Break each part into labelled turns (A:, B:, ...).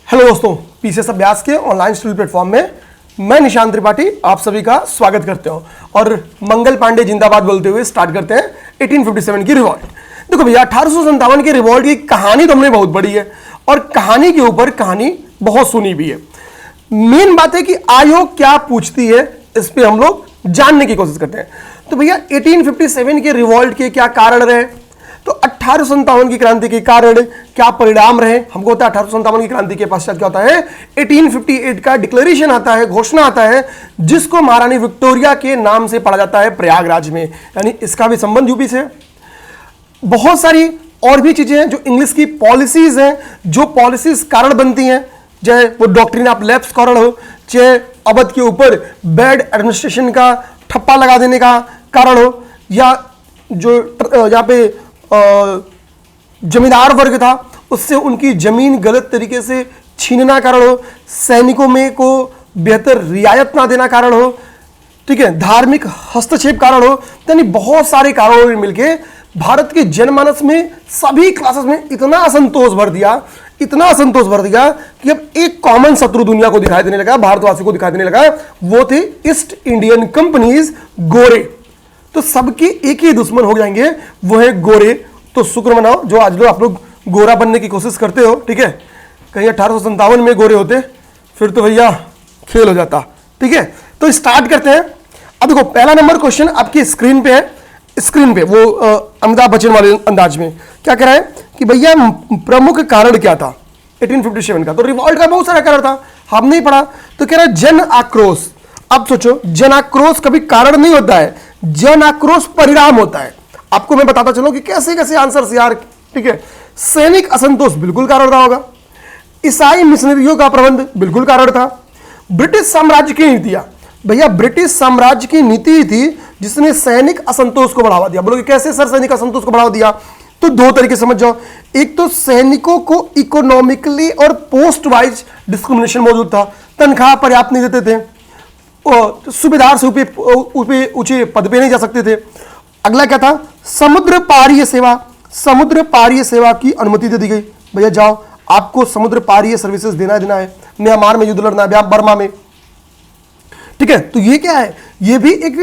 A: Hello दोस्तों, PCS अभ्यास के ऑनलाइन स्टडी प्लेटफॉर्म में मैं निशांत त्रिपाठी आप सभी का स्वागत करते हूं और मंगल पांडे जिंदाबाद बोलते हुए स्टार्ट करते हैं 1857 की रिवॉल्ट। देखो भैया, 1857 की रिवॉल्ट की कहानी तो हमने बहुत पढ़ी है और कहानी के ऊपर कहानी बहुत सुनी भी है। मेन बात है कि आयोग क्या पूछती है, इस पे हम लोग जानने की कोशिश करते हैं। तो भैया 1857 के रिवॉल्ट के क्या कारण रहे, तो 1857 की क्रांति के कारण क्या परिणाम रहे। हमको होता है 1857 की क्रांति के पश्चात क्या होता है, 1858 का डिक्लेरेशन आता है, घोषणा आता है, जिसको महारानी विक्टोरिया के नाम से पढ़ा जाता है प्रयागराज में, यानी इसका भी संबंध यूपी से। बहुत सारी और भी चीजें हैं जो इंग्लिश की पॉलिसीज हैं, जो पॉलिसीज कारण बनती हैं, चाहे वो डॉक्ट्रिन ऑफ लैप्स कारण हो, चाहे अवध के ऊपर बैड एडमिनिस्ट्रेशन का ठप्पा लगा देने का कारण हो, या जो यहाँ पे जमींदार वर्ग था उससे उनकी जमीन गलत तरीके से छीनना कारण हो, सैनिकों में को बेहतर रियायत ना देना कारण हो, ठीक है, धार्मिक हस्तक्षेप कारण हो, यानी बहुत सारे कारणों ने मिलके भारत के जनमानस में सभी क्लासेस में इतना असंतोष भर दिया, इतना असंतोष भर दिया कि अब एक कॉमन शत्रु दुनिया को दिखाई देने लगा, भारतवासी को दिखाई देने लगा, वो थे ईस्ट इंडियन कंपनीज, गोरे। तो सबके एक ही दुश्मन हो जाएंगे, वो है गोरे। तो शुक्र मनाओ जो आज लोग आप लोग गोरा बनने की कोशिश करते हो, ठीक है। कहीं 1857 में गोरे होते फिर तो भैया खेल हो जाता, ठीक है। तो स्टार्ट करते हैं। अब देखो पहला नंबर क्वेश्चन आपकी स्क्रीन पे है, स्क्रीन पे वो अमिताभ बच्चन वाले अंदाज में क्या कह रहा है कि भैया प्रमुख कारण क्या था 1857 का। तो रिवॉल्ट का बहुत सारा कारण था, हम नहीं पढ़ा। तो कह रहा है जन आक्रोश। अब सोचो, जन आक्रोश कभी कारण नहीं होता है, जन आक्रोश परिणाम होता है। आपको मैं बताता चलूं कि कैसे कैसे आंसर यार, ठीक है। सैनिक असंतोष बिल्कुल कारण रहा होगा, ईसाई मिशनरियों का प्रबंध बिल्कुल कारण था, ब्रिटिश साम्राज्य की नीतियां, भैया ब्रिटिश साम्राज्य की नीति थी जिसने सैनिक असंतोष को बढ़ावा दिया। बोलोगे कैसे सर सैनिक असंतोष को बढ़ावा दिया, तो दो तरीके समझ जाओ। एक तो सैनिकों को इकोनॉमिकली और पोस्ट वाइज डिस्क्रिमिनेशन मौजूद था, तनख्वाह पर्याप्त नहीं देते थे, सुबेदार से ऊंचे पद पे नहीं जा सकते थे। अगला क्या था, समुद्र पारीय सेवा, समुद्र पारीय सेवा की अनुमति दे दी गई, भैया जाओ आपको समुद्र पारीय सर्विसेज देना है, म्यांमार में युद्ध लड़ना है, बर्मा में, ठीक है। तो ये क्या है, ये भी एक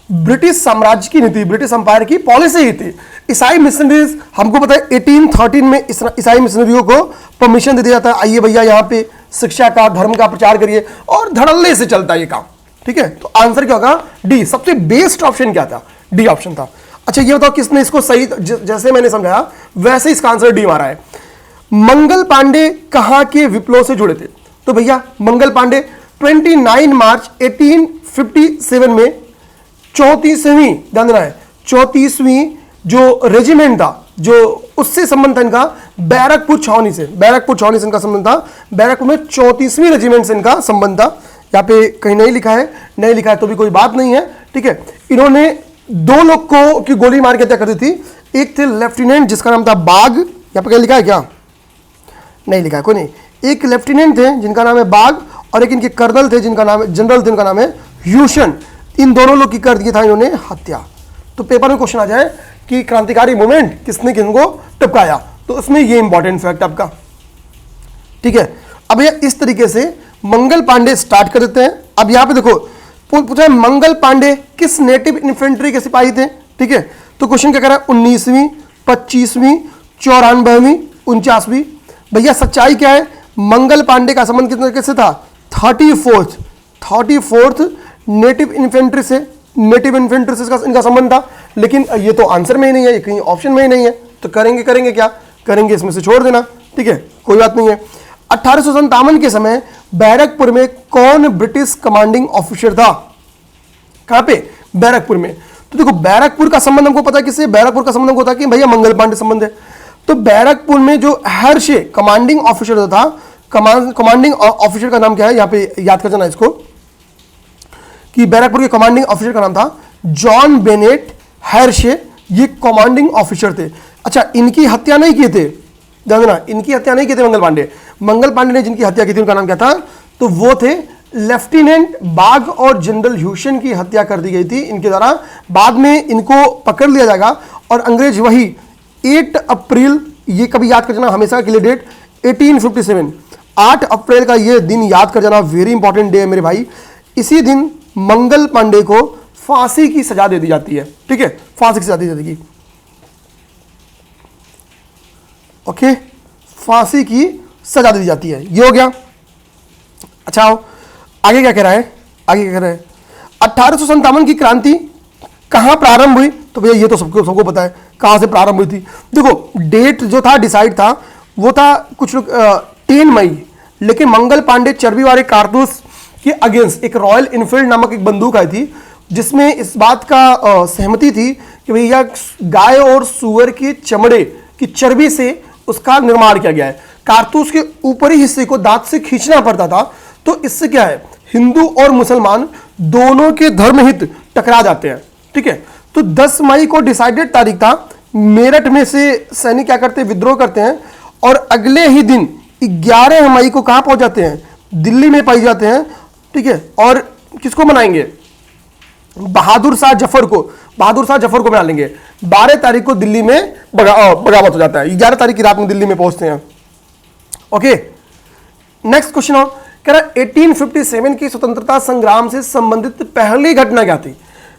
A: ब्रिटिश साम्राज्य की नीति, ब्रिटिश अंपायर की पॉलिसी ही थी। ईसाई मिशनरीज, हमको पता है 1813 में ईसाई मिशनरियों को परमिशन दे दिया जाता है, आइए भैया यहाँ पे शिक्षा का, धर्म का प्रचार करिए, और धड़ल्ले से चलता है ये काम, ठीक है। तो आंसर क्या होगा, डी। सबसे बेस्ट ऑप्शन क्या था, डी ऑप्शन था। अच्छा ये बताओ किसने इसको सही, जैसे मैंने समझाया वैसे इसका आंसर डी मारा है। मंगल पांडे कहां के विप्लव से जुड़े थे, तो भैया मंगल पांडे 29 मार्च 1857 में 34वीं, ध्यान देना है, 34वीं जो रेजिमेंट था, जो उससे संबंध था इनका बैरकपुर छावनी से, बैरकपुर छावनी से इनका संबंध था, बैरकपुर में 34वीं रेजिमेंट से इनका संबंध था। यहाँ पे कहीं नहीं लिखा है, नहीं लिखा है तो भी कोई बात नहीं है, ठीक है। इन्होंने दो लोग को की गोली मार के हत्या कर दी थी। एक थे लेफ्टिनेंट जिसका नाम था बाग, यहाँ पे क्या लिखा है, क्या नहीं लिखा है, कोई नहीं। एक लेफ्टिनेंट थे जिनका नाम है बाग, और एक इनके कर्नल थे जिनका नाम है, जनरल थे, इनका नाम है ह्यूशन। इन दोनों लोग की कर दिया था इन्होंने हत्या। तो पेपर में क्वेश्चन आ जाए कि क्रांतिकारी मूवमेंट किसने किनको टपकाया, तो उसमें ये इंपॉर्टेंट फैक्ट आपका, ठीक है। अब ये इस तरीके से मंगल पांडे स्टार्ट कर देते हैं। अब यहां पे देखो पूछा है मंगल पांडे किस नेटिव इन्फेंट्री के सिपाही थे, ठीक है। तो क्वेश्चन क्या कर रहा है, 19वीं, 25वीं, 94वीं, 49वीं। भैया सच्चाई क्या है, मंगल पांडे का संबंध कितने तरीके से था, 34th नेटिव इन्फेंट्री से, नेटिव इन्फेंट्री से इनका संबंध था। लेकिन ये तो आंसर में ही नहीं है, ये कहीं ऑप्शन में ही नहीं है, तो करेंगे क्या करेंगे, इसमें से छोड़ देना, ठीक है, कोई बात नहीं है। 1857 के समय बैरकपुर में कौन ब्रिटिश कमांडिंग ऑफिसर था, कहां पे, बैरकपुर में। तो देखो बैरकपुर का संबंध हमको पता है किससे, बैरकपुर का संबंध हमको पता है कि भैया मंगल पांडे संबंध है। तो बैरकपुर में जो हर्षे कमांडिंग ऑफिसर था, कमांडिंग ऑफिसर का नाम क्या है, यहां पे याद कर जाना इसको, कि बैरकपुर के कमांडिंग ऑफिसर का नाम था जॉन बेनेट हर्षे, ये कमांडिंग ऑफिसर थे। अच्छा इनकी हत्या नहीं किए थे, ध्यान देना, इनकी हत्या नहीं किए थे मंगल पांडे। मंगल पांडे ने जिनकी हत्या की थी उनका नाम क्या था, तो वो थे लेफ्टिनेंट बाग और जनरल ह्यूशन की हत्या कर दी गई थी इनके द्वारा। बाद में इनको पकड़ लिया जाएगा और अंग्रेज वही 8 अप्रैल, ये कभी याद कर जाना हमेशा के लिए डेट, 1857 8 अप्रैल का ये दिन याद कर जाना, वेरी इंपॉर्टेंट डे है मेरे भाई। इसी दिन मंगल पांडे को फांसी की सजा दे दी जाती है, ठीक है, फांसी की सजा दी जाएगी। ओके, फांसी की सजा दी जाती है, ये हो गया। अच्छा आगे क्या कह रहा है, आगे क्या कह रहा है, 1857 की क्रांति कहां प्रारंभ हुई? तो भैया ये तो सबको पता है कहां से प्रारंभ हुई थी। देखो डेट जो था डिसाइड था वो था कुछ लोग 10 मई, लेकिन मंगल पांडे चर्बी वाले कारतूस के अगेंस्ट एक रॉयल इनफील्ड नामक एक बंदूक आई थी, जिसमें इस बात का सहमति थी कि भैया गाय और सूअर के चमड़े की चर्बी से उसका निर्माण किया गया है। कारतूस के ऊपरी हिस्से को दांत से खींचना पड़ता था, तो इससे क्या है, हिंदू और मुसलमान दोनों के धर्महित टकरा जाते हैं, ठीक है। तो 10 मई को डिसाइडेड तारीख था, मेरठ में से सैनिक क्या करते हैं, विद्रोह करते हैं, और अगले ही दिन 11 मई को कहां पहुंच जाते हैं, दिल्ली में पहुंच जाते हैं, ठीक है। और किसको मनाएंगे, बहादुर शाह जफर को मना लेंगे। 12 तारीख को दिल्ली में बगावत हो जाता है, 11 तारीख की रात में दिल्ली में पहुंचते हैं। ओके, नेक्स्ट क्वेश्चन हो, कह रहा 1857 की स्वतंत्रता संग्राम से संबंधित पहली घटना क्या थी?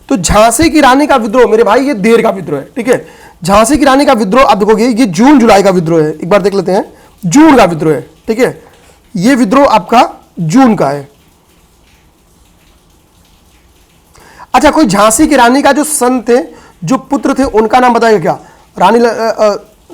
A: तो झांसी की रानी का विद्रोह, मेरे भाई ये देर का विद्रोह है, ठीक है। झांसी की रानी का विद्रोह आप देखोगे ये जून जुलाई का विद्रोह है, एक बार देख लेते हैं, जून का विद्रोह है, ठीक है। ये विद्रोह आपका जून का है। अच्छा, कोई झांसी की रानी का जो सन थे, जो पुत्र थे, उनका नाम बताएगा क्या?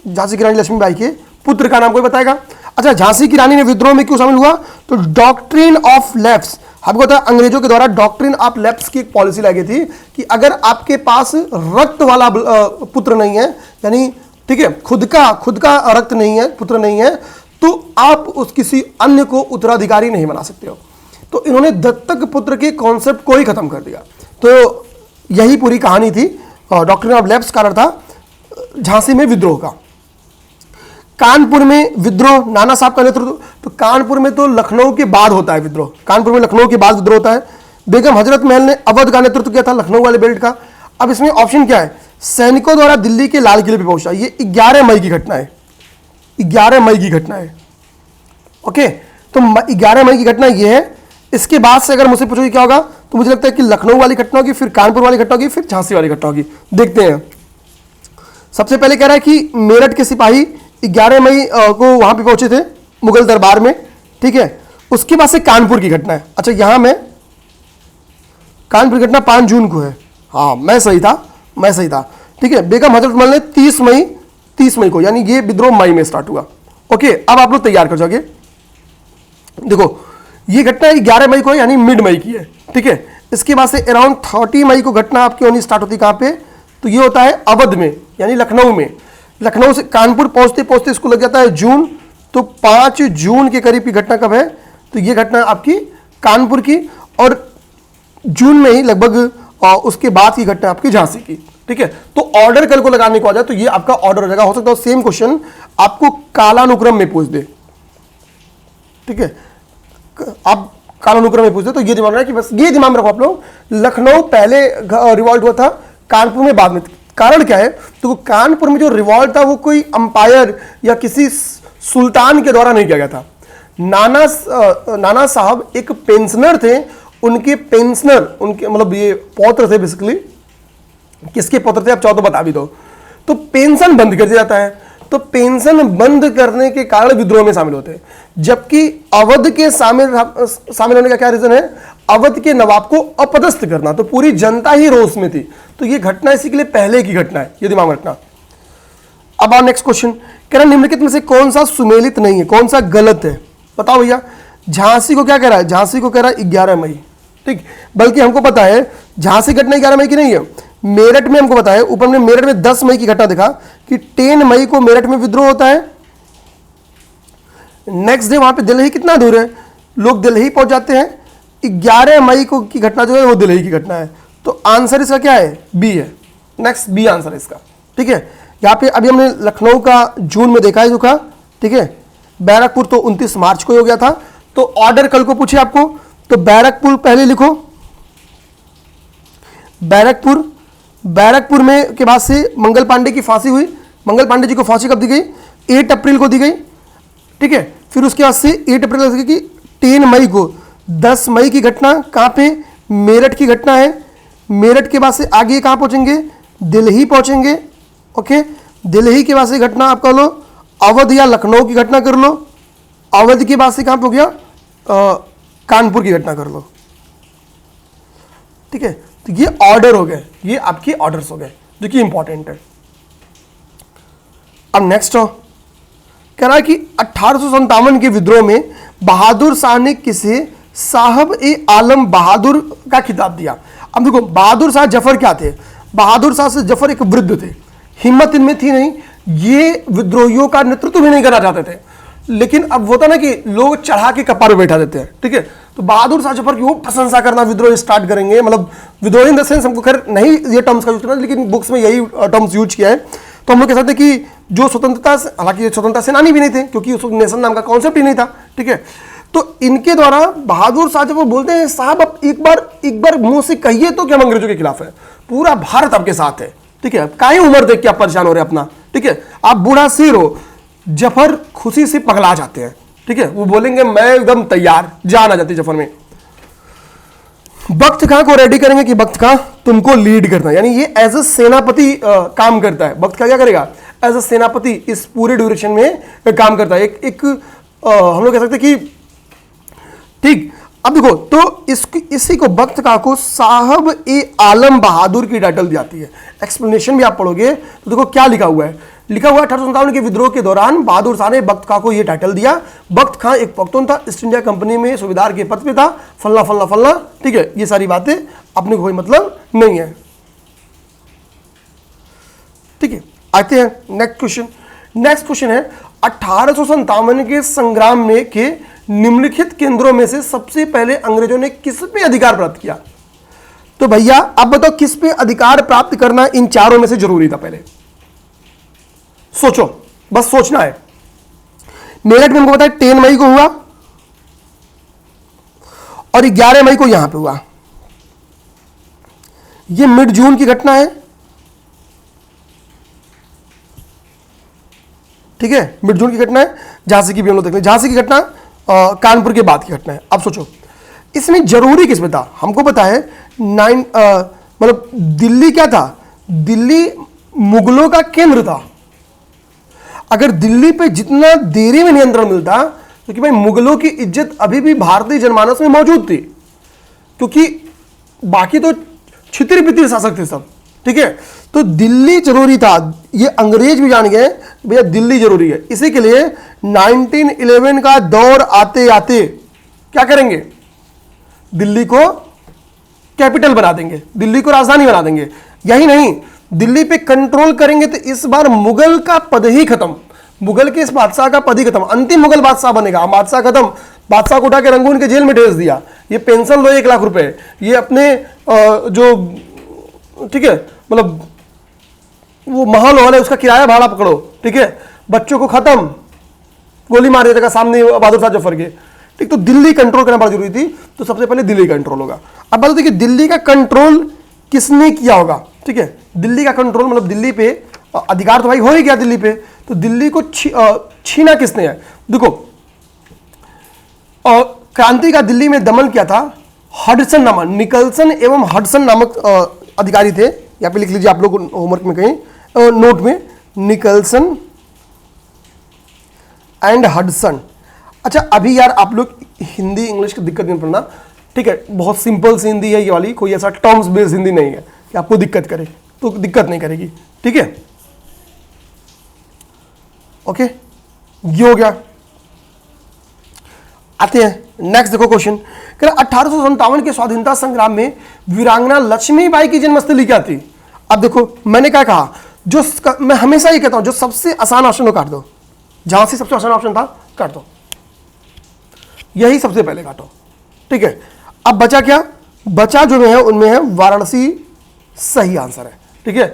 A: झांसी की रानी लक्ष्मीबाई के पुत्र का नाम कोई बताएगा? अच्छा, झांसी की रानी ने विद्रोह में क्यों शामिल हुआ? तो डॉक्ट्रिन ऑफ लेफ्ट, आपको पता है अंग्रेजों के द्वारा डॉक्ट्रिन ऑफ लेफ्ट की एक पॉलिसी लाई गई थी कि अगर आपके पास रक्त वाला पुत्र नहीं है, यानी ठीक है, खुद का रक्त नहीं है, पुत्र नहीं है, तो आप उस किसी अन्य को उत्तराधिकारी नहीं बना सकते हो। तो इन्होंने दत्तक पुत्र के कॉन्सेप्ट को ही खत्म कर दिया। तो यही पूरी कहानी थी, डॉक्ट्रिन ऑफ लेफ्ट कारण था झांसी में विद्रोह का। कानपुर में विद्रोह, नाना साहब का नेतृत्व, तो कानपुर में तो लखनऊ के बाद होता है विद्रोह, कानपुर में लखनऊ के बाद विद्रोह होता है। बेगम हजरत महल ने अवध का नेतृत्व किया था, लखनऊ वाले बेल्ट का। अब इसमें ऑप्शन क्या है, सैनिकों द्वारा दिल्ली के लाल किले पे पहुंचा, ये 11 मई की घटना है, 11 मई की घटना है। ओके, तो 11 मई की घटना ये है। इसके बाद से अगर मुझसे पूछोगे क्या होगा, तो मुझे लगता है कि लखनऊ वाली घटना होगी, फिर कानपुर वाली घटना होगी, फिर झांसी वाली घटना होगी। देखते हैं। सबसे पहले कह रहा है कि मेरठ के सिपाही 11 मई को वहां पे पहुंचे थे मुगल दरबार में, ठीक है। उसके बाद से कानपुर की घटना है। अच्छा, यहां में कानपुर की घटना 5 जून को है, हाँ मैं सही था, ठीक है। बेगम हजरत महल ने 30 मई को, यानी ये विद्रोह मई में स्टार्ट हुआ। ओके, अब आप लोग तैयार कर जाओगे। देखो ये घटना 11 मई को है, यानी मिड मई की है, ठीक है। इसके बाद से अराउंड 30 मई को घटना आपकी होनी स्टार्ट होती है, कहां पे? तो ये होता है अवध में, यानी लखनऊ में। लखनऊ से कानपुर पहुंचते पहुंचते इसको लग जाता है जून। तो 5 जून के करीब की घटना कब है? तो ये घटना आपकी कानपुर की, और जून में ही लगभग उसके बाद की घटना आपकी झांसी की, ठीक है। तो ऑर्डर कल को लगाने को आ जाए तो ये आपका ऑर्डर हो जाएगा। हो सकता है सेम क्वेश्चन आपको कालानुक्रम में पूछ दे, ठीक है। आप कालानुक्रम में पूछ दे, तो ये दिमाग में कि बस ये दिमाग में रखो आप लोग, लखनऊ पहले रिवॉल्ट हुआ था, कानपुर में बाद में। कारण क्या है? तो कानपुर में जो रिवॉल्ट था वो कोई अंपायर या किसी सुल्तान के द्वारा नहीं किया गया था। नाना साहब एक पेंशनर थे, उनके मतलब ये पौत्र थे बेसिकली। किसके पौत्र थे आप चाहो तो बता भी दो। तो पेंशन बंद कर दिया जाता है, तो पेंशन बंद करने के कारण विद्रोह में शामिल होते हैं। जबकि अवध के शामिल होने का क्या रीजन है? अवध के नवाब को अपदस्थ करना, तो पूरी जनता ही रोष में थी। तो ये घटना इसी के लिए पहले की घटना है, ये दिमाग में रखना। अब नेक्स्ट क्वेश्चन, कह रहा निम्नलिखित में से कौन सा सुमेलित नहीं है, कौन सा गलत है? बताओ भैया। झांसी को क्या कह रहा है? झांसी को कह रहा है 11 मई, ठीक। बल्कि हमको पता है झांसी घटना 11 मई की नहीं है। मेरठ में हमको पता है, ऊपर में मेरठ में 10 मई की घटना देखा कि 10 मई को मेरठ में विद्रोह होता है। नेक्स्ट डे वहां पे दिल्ली कितना दूर है, लोग दिल्ली पहुंच जाते हैं। 11 मई को की घटना जो है वो दिल्ली की घटना है। तो आंसर इसका क्या है? बी है। नेक्स्ट बी आंसर है इसका, ठीक है। यहाँ पे अभी हमने लखनऊ का जून में देखा है जो का, ठीक है। बैरकपुर तो 29 मार्च को हो गया था। तो ऑर्डर कल को पूछे आपको, तो बैरकपुर पहले लिखो। बैरकपुर में के बाद से मंगल पांडे की फांसी हुई। मंगल पांडे जी को फांसी कब दी गई? 8 अप्रैल को दी गई, ठीक है। फिर उसके बाद से 8 अप्रैल की 10 मई को 10 मई की घटना कहाँ पे, मेरठ की घटना है। मेरठ के बाद से आगे कहाँ पहुँचेंगे, दिल्ली पहुँचेंगे। ओके, दिल्ली के बाद से घटना आप कर लो अवध या लखनऊ की घटना कर लो। अवध के बाद से कहाँ पे हो गया, कानपुर की घटना कर लो। ठीक है, तो ये ऑर्डर हो गए, ये आपके ऑर्डर्स हो गए जो कि इंपॉर्टेंट है। अब नेक्स्ट हो कह रहा है कि 1857 के विद्रोह में बहादुर शाह ने किसे साहब ए आलम बहादुर का खिताब दिया। अब देखो बहादुर शाह जफर क्या थे, बहादुर शाह से जफर एक वृद्ध थे, हिम्मत इनमें थी नहीं, ये विद्रोहियों का नेतृत्व भी नहीं करना चाहते थे, लेकिन अब होता ना कि लोग चढ़ा के कपार पे बैठा देते हैं। ठीक है, तो बहादुर शाह जफर की वो प्रशंसा करना, विद्रोह स्टार्ट करेंगे, मतलब विद्रोह इन द सेंस, हमको खैर नहीं ये टर्म्स का यूज करना, लेकिन बुक्स में यही टर्म्स यूज किया है। तो हम लोग कह सकते हैं कि जो स्वतंत्रता, हालांकि स्वतंत्रता सेनानी भी नहीं थे क्योंकि उस नेशन नाम का कॉन्सेप्ट ही नहीं था। ठीक है, तो इनके द्वारा बहादुर शाह जब वो बोलते हैं साहब आप एक बार मुंह से कहिए तो कि हम अंग्रेजों के खिलाफ है, पूरा भारत आपके साथ है। ठीक है, काहे उम्र देख के आप परेशान हो रहे हैं अपना। ठीक है, आप बूढ़ा शेर हो। जफर खुशी से पगला जाते हैं। ठीक है, वो बोलेंगे मैं एकदम तैयार, जान आ जाती जफर में। बख्त खां को रेडी करेंगे कि बख्त खां तुमको लीड करना, यानी ये एज अ सेनापति काम करता है। बख्त खां क्या करेगा, एज अ सेनापति इस पूरे ड्यूरेशन में काम करता है। एक हम लोग कह सकते हैं कि ठीक। अब देखो तो इसी को बख्त खां को साहब ए आलम बहादुर की टाइटल दी जाती है। एक्सप्लेनेशन भी आप पढ़ोगे तो देखो क्या लिखा हुआ है, लिखा हुआ 1857 के विद्रोह के दौरान बहादुर शाह ने बख्त खां को यह टाइटल दिया। बख्त खां एक पख्तून था, ईस्ट इंडिया कंपनी में सूबेदार के पद पे था, फल्ला फल्ला फल्ला। ठीक है, ये सारी बातें अपने को कोई मतलब नहीं है। ठीक है, आते हैं नेक्स्ट क्वेश्चन। नेक्स्ट क्वेश्चन है 1857 के संग्राम में के निम्नलिखित केंद्रों में से सबसे पहले अंग्रेजों ने किस पे अधिकार प्राप्त किया। तो भैया आप बताओ किस पे अधिकार प्राप्त करना इन चारों में से जरूरी था, पहले सोचो, बस सोचना है। मेरठ में हमको बताया 10 मई को हुआ और 11 मई को यहां पे हुआ। ये मिड जून की घटना है। ठीक है, मिड जून की घटना है। झांसी की भी हम लोग देख लें, झांसी की घटना कानपुर के बाद की घटना है। अब सोचो इसमें जरूरी किस पे था, हमको पता है मतलब दिल्ली क्या था, दिल्ली मुगलों का केंद्र था। अगर दिल्ली पे जितना देरी में नियंत्रण मिलता, क्योंकि भाई मुगलों की इज्जत अभी भी भारतीय जनमानस में मौजूद थी, क्योंकि बाकी तो छितिर पितिर शासक थे सब। ठीक है, तो दिल्ली जरूरी था। ये अंग्रेज भी जान गए भैया दिल्ली जरूरी है। इसी के लिए 1911 का दौर आते आते क्या करेंगे, दिल्ली को कैपिटल बना देंगे, दिल्ली को राजधानी बना देंगे। यही नहीं, दिल्ली पे कंट्रोल करेंगे तो इस बार मुगल का पद ही खत्म, मुगल के इस बादशाह का पद ही खत्म, अंतिम मुगल बादशाह बनेगा। बादशाह खत्म, बादशाह को उठा के रंगून के जेल में भेज दिया, ये पेंशन लो 1 लाख रुपए, ये अपने जो ठीक है मतलब वो महल है उसका किराया भाड़ा पकड़ो। ठीक है, बच्चों को खत्म, गोली मार देगा सामने बहादुर शाह जफर के। ठीक, तो दिल्ली कंट्रोल करना बड़ा जरूरी थी, तो सबसे पहले दिल्ली कंट्रोल होगा। अब बात होती है कि दिल्ली का कंट्रोल किसने किया होगा। ठीक है, दिल्ली का कंट्रोल मतलब दिल्ली पे अधिकार तो भाई हो ही गया दिल्ली पे, तो दिल्ली को छीना किसने है। देखो क्रांति का दिल्ली में दमन किया था हडसन नामक, निकलसन एवं हडसन नामक अधिकारी थे। यहाँ पे लिख लीजिए आप लोग होमवर्क में कहीं नोट में, निकलसन एंड हडसन। अच्छा अभी यार आप लोग हिंदी इंग्लिश की दिक्कत नहीं पड़ना। ठीक है, बहुत सिंपल सी हिंदी है ये वाली, कोई ऐसा टर्म्स बेस्ड हिंदी नहीं है कि आपको दिक्कत करे, तो दिक्कत नहीं करेगी। ठीक है, ओके, ये हो गया। आते हैं नेक्स्ट, देखो क्वेश्चन 1857 के स्वाधीनता संग्राम में वीरांगना लक्ष्मीबाई की जन्मस्थली क्या थी। अब देखो मैंने क्या कहा, जो मैं हमेशा ये कहता हूं जो सबसे आसान ऑप्शन को काट दो, जहां से सबसे आसान ऑप्शन था काट दो, यही सबसे पहले काटो। ठीक है, अब बचा क्या, बचा जो में है उनमें है वाराणसी, सही आंसर है। ठीक है,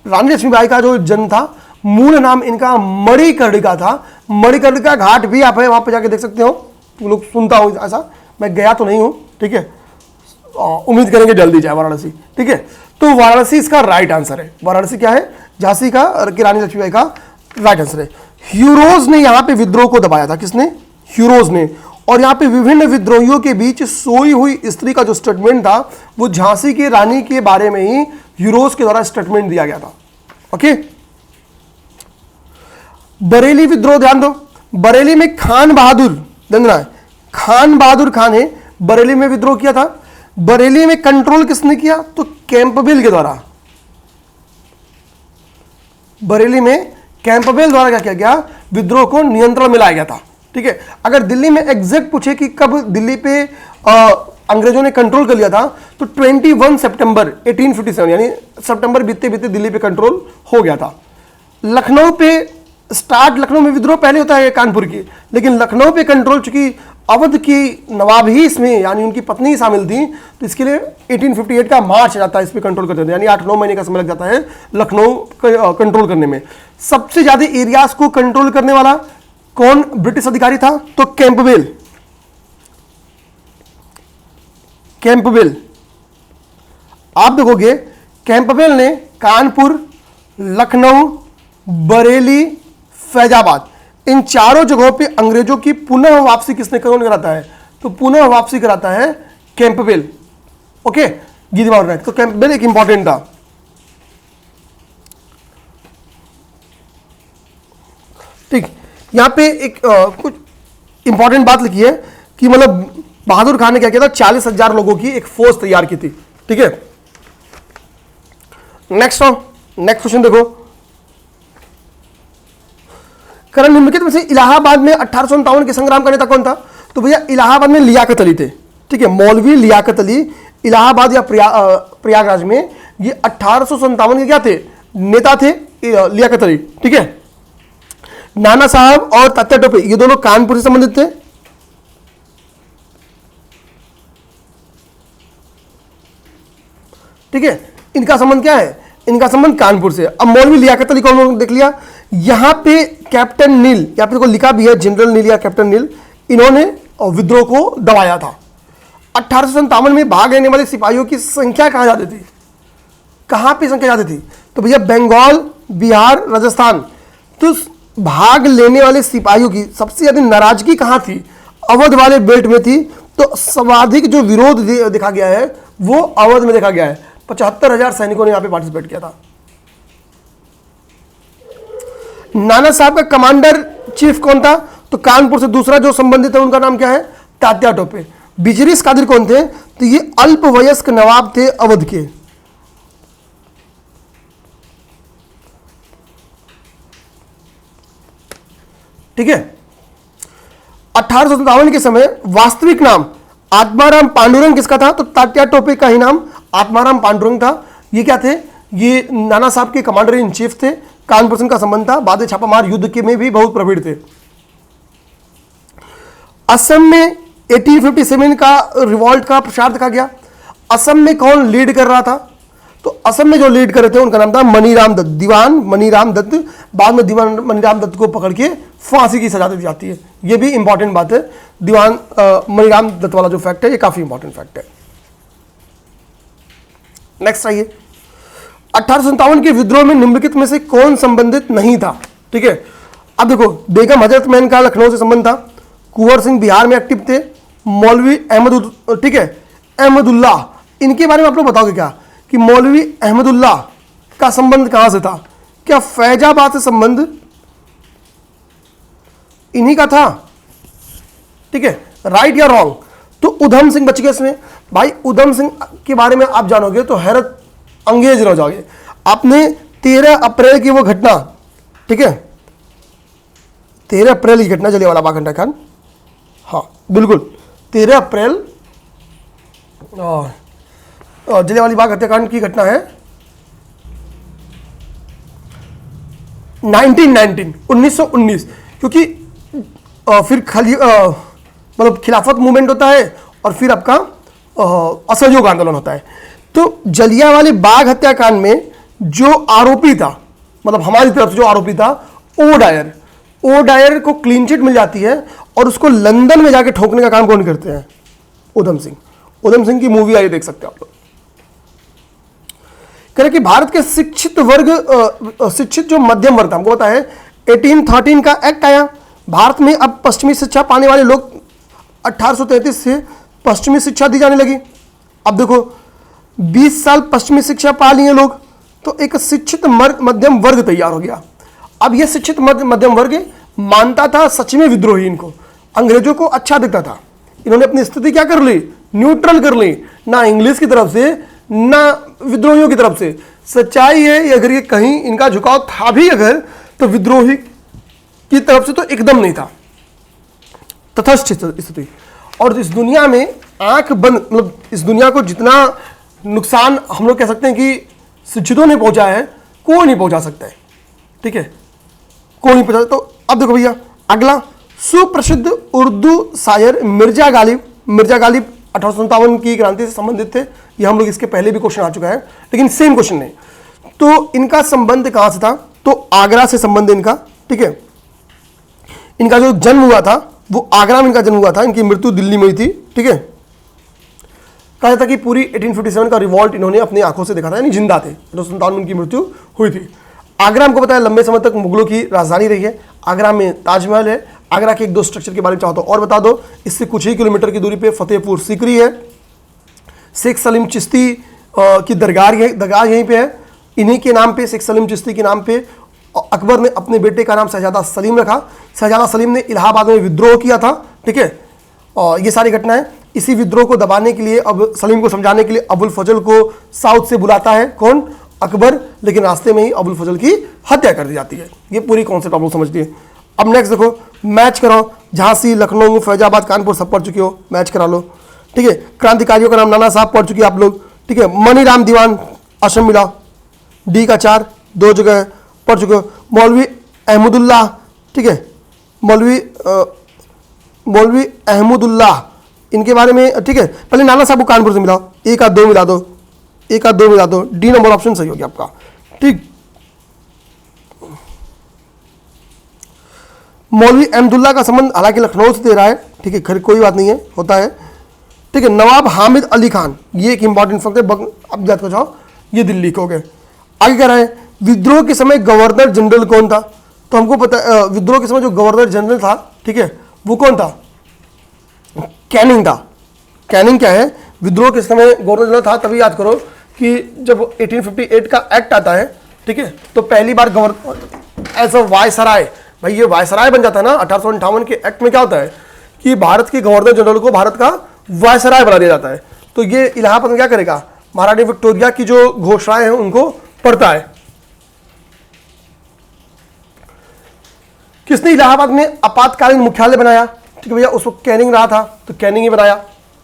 A: रानी लक्ष्मीबाई का जो जन्म था, मूल नाम इनका मणिकर्णिका था। मणिकर्णिका घाट भी आप है वहां पे जाके देख सकते हो, तुम लोग सुनता हूं ऐसा, मैं गया तो नहीं हूं। ठीक है, उम्मीद करेंगे जल्दी जाए वाराणसी। ठीक है, तो वाराणसी इसका राइट आंसर है। वाराणसी क्या है, झांसी का और रानी लक्ष्मीबाई का राइट आंसर है। ह्यूरोज ने यहां पे विद्रोह को दबाया था। किसने? ह्यूरोज ने। और यहां पे विभिन्न विद्रोहियों के बीच सोई हुई स्त्री का जो स्टेटमेंट था वो झांसी की रानी के बारे में ही ह्यूरोज के द्वारा स्टेटमेंट दिया गया था। ओके, बरेली विद्रोह ध्यान दो। बरेली में खान बहादुर, खान बहादुर खान ने बरेली में विद्रोह किया था। बरेली में कंट्रोल किसने किया? तो कैंपबेल के द्वारा। बरेली में कैंपबेल द्वारा क्या किया गया? विद्रोह को नियंत्रण में लाया गया था। ठीक है, अगर दिल्ली में एग्जैक्ट पूछे कि कब दिल्ली पे अंग्रेजों ने कंट्रोल कर लिया था तो 21 सितंबर 1857, यानी सितंबर बीतते बीतते दिल्ली पे कंट्रोल हो गया था। लखनऊ पे स्टार्ट, लखनऊ में विद्रोह पहले होता है कानपुर की, लेकिन लखनऊ पे कंट्रोल, चूंकि अवध की नवाब ही इसमें यानी उनकी पत्नी ही शामिल थी, तो इसके लिए 1858 का मार्च जाता है इस पर कंट्रोल करते थे, यानी 8-9 महीने का समय लग जाता है लखनऊ कंट्रोल करने में। सबसे ज्यादा एरियाज को कंट्रोल करने वाला कौन ब्रिटिश अधिकारी था? तो कैंपबेल। कैंपबेल, आप देखोगे कैंपबेल ने कानपुर, लखनऊ, बरेली, फैजाबाद, इन चारों जगहों पे अंग्रेजों की पुनः वापसी किसने कौन कराता है? तो पुनः वापसी कराता है कैंपबेल। ओके, ये दिमाग रखना है। तो कैंपबेल एक इंपॉर्टेंट था। ठीक, यहां पे एक कुछ इंपॉर्टेंट बात लिखी है कि मतलब बहादुर खान ने क्या किया था? 40,000 लोगों की एक फौज तैयार की थी। ठीक है, नेक्स्ट क्वेश्चन देखो। करण निम्नलिखित में से इलाहाबाद में 1857 के संग्राम का नेता कौन था? तो भैया इलाहाबाद में लियाकत अली थे। ठीक है, मौलवी लियाकत अली इलाहाबाद या प्रयागराज में ये 1857 के क्या थे? नेता थे लियाकत अली। ठीक है, नाना साहब और तात्या टोपे ये दोनों कानपुर से संबंधित थे। ठीक है, इनका संबंध क्या है? इनका संबंध कानपुर से। अब मौलवी लियाकत अली कौन देख लिया। यहां पे कैप्टन नील, यहां पे लिखा भी है जनरल नील या कैप्टन नील, इन्होंने विद्रोह को दबाया था। 1857 में भाग लेने वाले सिपाहियों की संख्या कहां जाती थी? कहां पे संख्या जाती थी? तो भैया बंगाल, बिहार, राजस्थान। तो भाग लेने वाले सिपाहियों की सबसे ज्यादा नाराजगी कहां थी? अवध वाले बेल्ट में थी। तो सर्वाधिक जो विरोध देखा गया है वो अवध में देखा गया है। 75,000 सैनिकों ने यहां पे पार्टिसिपेट किया था। नाना साहब का कमांडर चीफ कौन था? तो कानपुर से दूसरा जो संबंधित है उनका नाम क्या है? तात्या टोपे। बिजरिस कादिर कौन थे? तो ये अल्पवयस्क नवाब थे अवध के। ठीक है, 1857 के समय वास्तविक नाम आत्माराम पांडुरंग किसका था? तो तात्या टोपे का ही नाम आत्माराम पांडुरंग था। ये क्या थे? ये नाना साहब के कमांडर इन चीफ थे। कानपुर से का संबंध था। बाद में छापामार युद्ध के में भी बहुत प्रवीण थे। असम में 1857 का रिवॉल्ट का प्रचार देखा गया। असम में कौन लीड कर रहा था? तो असम में जो लीड कर रहे थे उनका नाम था मनीराम दत्त, दीवान मनीराम दत्त। बाद में दीवान मनीराम दत्त को पकड़ के फांसी की सजा दी जाती है। ये भी इंपॉर्टेंट बात है। दीवान मनीराम दत्त वाला जो फैक्ट है ये काफी इंपॉर्टेंट फैक्ट है। नेक्स्ट आइए, 1857 के विद्रोह में निम्नलिखित में से कौन संबंधित नहीं था? ठीक है, अब देखो बेगम हजरत महल का लखनऊ से संबंध था। कुंवर सिंह बिहार में एक्टिव थे। मौलवी अहमद, ठीक है, अहमदुल्लाह, इनके बारे में आप लोग बताओगे क्या कि मौलवी अहमदुल्लाह का संबंध कहां से था? क्या फैजाबाद से संबंध इन्हीं का था? ठीक है, राइट या रॉन्ग? तो उधम सिंह बच गए इसमें। भाई उधम सिंह के बारे में आप जानोगे तो हैरत अंगेज रह जाओगे। आपने 13 अप्रैल की वो घटना, ठीक है, 13 अप्रैल की घटना जलियांवाला बाग हत्याकांड, हाँ बिल्कुल 13 अप्रैल जलियांवाला बाग हत्याकांड की घटना है 1919, क्योंकि फिर मतलब खिलाफत मूवमेंट होता है और फिर आपका असहयोग आंदोलन होता है। तो जलियांवाला बाग हत्याकांड में जो आरोपी था, मतलब हमारी तरफ से जो आरोपी था ओ डायर को क्लीन चिट मिल जाती है और उसको लंदन में जाके ठोकने का काम कौन करते हैं? उधम सिंह। उधम सिंह की मूवी आई, देख सकते हैं आप लोग। कह रहे कि भारत के शिक्षित जो मध्यम वर्ग था, हमको पता है 1813 का एक्ट आया, भारत में अब पश्चिमी शिक्षा पाने वाले लोग 1833 से पश्चिमी शिक्षा दी जाने लगी। अब देखो 20 साल पश्चिमी शिक्षा पा लिए लोग तो एक शिक्षित मध्यम वर्ग तैयार हो गया। अब यह शिक्षित मध्यम वर्ग मानता था सच में विद्रोही, इनको अंग्रेजों को अच्छा दिखता था। इन्होंने अपनी स्थिति क्या कर ली, न्यूट्रल कर ली, ना इंग्लिश की तरफ से ना विद्रोहियों की तरफ से। सच्चाई है अगर ये कहीं इनका झुकाव था भी अगर, तो विद्रोही की तरफ से तो एकदम नहीं था, तटस्थ स्थिति। और इस दुनिया में आंख बंद, मतलब इस दुनिया को जितना नुकसान हम लोग कह सकते हैं कि शिक्षितों ने पहुंचा है, कोई नहीं पहुंचा सकता है, ठीक है, कोई नहीं पहुंचा। तो अब देखो भैया अगला, सुप्रसिद्ध उर्दू शायर मिर्जा गालिब 1857 की क्रांति से संबंधित थे। ये हम लोग इसके पहले भी क्वेश्चन आ चुका है, लेकिन सेम क्वेश्चन नहीं। तो इनका संबंध कहां से था, तो आगरा से संबंध इनका, ठीक है। इनका जो जन्म हुआ था वो आगरा में इनका जन्म हुआ था, इनकी मृत्यु दिल्ली में हुई थी, ठीक है। कहा जाता कि पूरी 1857 का रिवॉल्ट इन्होंने अपनी आंखों से देखा था, यानी जिंदा थे। 1857 में इनकी मृत्यु हुई थी। आगरा हमको पता है लंबे समय तक मुगलों की राजधानी रही है। आगरा में ताजमहल है। आगरा के एक दो स्ट्रक्चर के बारे में चाहो तो और बता दो। इससे कुछ ही किलोमीटर की दूरी पे फतेहपुर सीकरी है, शेख सलीम चिश्ती की दरगाह यहीं पे है। इन्हीं के नाम पे, शेख सलीम चिश्ती के नाम पे अकबर ने अपने बेटे का नाम शहजादा सलीम रखा। शहजादा सलीम ने इलाहाबाद में विद्रोह किया था, ठीक है। और ये सारी घटनाएं, इसी विद्रोह को दबाने के लिए, अब सलीम को समझाने के लिए अबुल फजल को साउथ से बुलाता है कौन, अकबर। लेकिन रास्ते में ही अबुल फजल की हत्या कर दी जाती है। ये पूरी कॉन्सेप्ट आप लोग समझती है। अब नेक्स्ट देखो, मैच कराओ। झांसी, लखनऊ, फैजाबाद, कानपुर सब पढ़ चुके हो, मैच करा लो, ठीक है। क्रांतिकारियों का नाम नाना साहब पढ़ चुके आप लोग, ठीक है। मनीराम दीवान असम मिला, डी का 4 2 जगह पढ़ चुके हो। मौलवी अहमदुल्लाह, ठीक है, मौलवी अहमदुल्लाह, इनके बारे में, ठीक है। पहले नाना साहब को कानपुर से मिलाओ, 1 का 2 मिला दो, 1 का 2 मिला दो, डी नंबर ऑप्शन सही हो गया आपका, ठीक। मौलवी अहमदुल्लाह का संबंध हालांकि लखनऊ से दे रहा है, ठीक है, खैर कोई बात नहीं है, होता है, ठीक है। नवाब हामिद अली खान, ये एक इंपॉर्टेंट फैक्ट है, अब याद कर जाओ, ये दिल्ली के हो गए। आगे कह रहे हैं विद्रोह के समय गवर्नर जनरल कौन था, तो हमको पता विद्रोह के समय जो गवर्नर जनरल था, ठीक है, वो कौन था, कैनिंग था। कैनिंग क्या है, विद्रोह के समय गवर्नर जनरल था। तभी याद करो कि जब 1858 का एक्ट आता है, ठीक है, तो पहली बार गवर्नर एज अ वायसराय, भाई ये वायसराय बन जाता है ना। 1858 के एक्ट में क्या होता है कि भारत के गवर्नर जनरल को भारत का वायसराय बना दिया जाता है। तो ये इलाहाबाद में क्या करेगा, महारानी विक्टोरिया की जो घोषणाएं हैं उनको पढ़ता है। किसने इलाहाबाद में आपातकालीन मुख्यालय बनाया, ठीक है भैया, उसको कैनिंग रहा था, तो कैनिंग ही बनाया,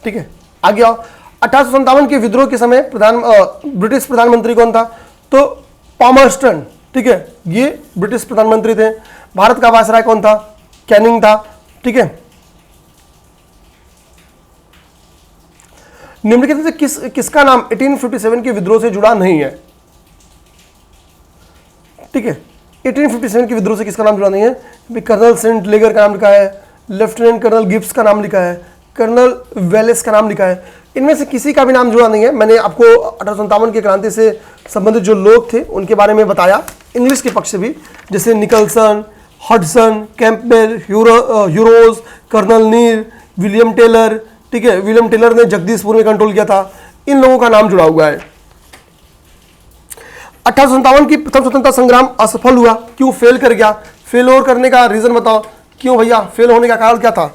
A: ठीक है। आगे आओ, 1857 के विद्रोह के समय ब्रिटिश प्रधानमंत्री कौन था, तो पामर्स्टन, ठीक है, ये ब्रिटिश प्रधानमंत्री थे। भारत का वायसराय कौन था, कैनिंग था, ठीक है। निम्नलिखित से किसका नाम 1857 के विद्रोह से जुड़ा नहीं है, ठीक है। 1857 के विद्रोह से किसका नाम जुड़ा नहीं है, कर्नल सेंट लेगर का नाम लिखा है, लेफ्टिनेंट कर्नल गिब्स का नाम लिखा है, कर्नल वेलेस का नाम लिखा है। इनमें से किसी का भी नाम जुड़ा नहीं है। मैंने आपको 1857 की क्रांति से संबंधित जो लोग थे उनके बारे में बताया, इंग्लिश के पक्ष से भी, जैसे निकलसन, हडसन, कैंपबेल, यूरोज, कर्नल नीर, विलियम टेलर, ठीक है। विलियम टेलर ने जगदीशपुर में कंट्रोल किया था। इन लोगों का नाम जुड़ा हुआ है। 1857 की प्रथम स्वतंत्रता संग्राम असफल हुआ, क्यों फेल कर गया, फेल और करने का रीजन बताओ, क्यों भैया फेल होने का कारण क्या था,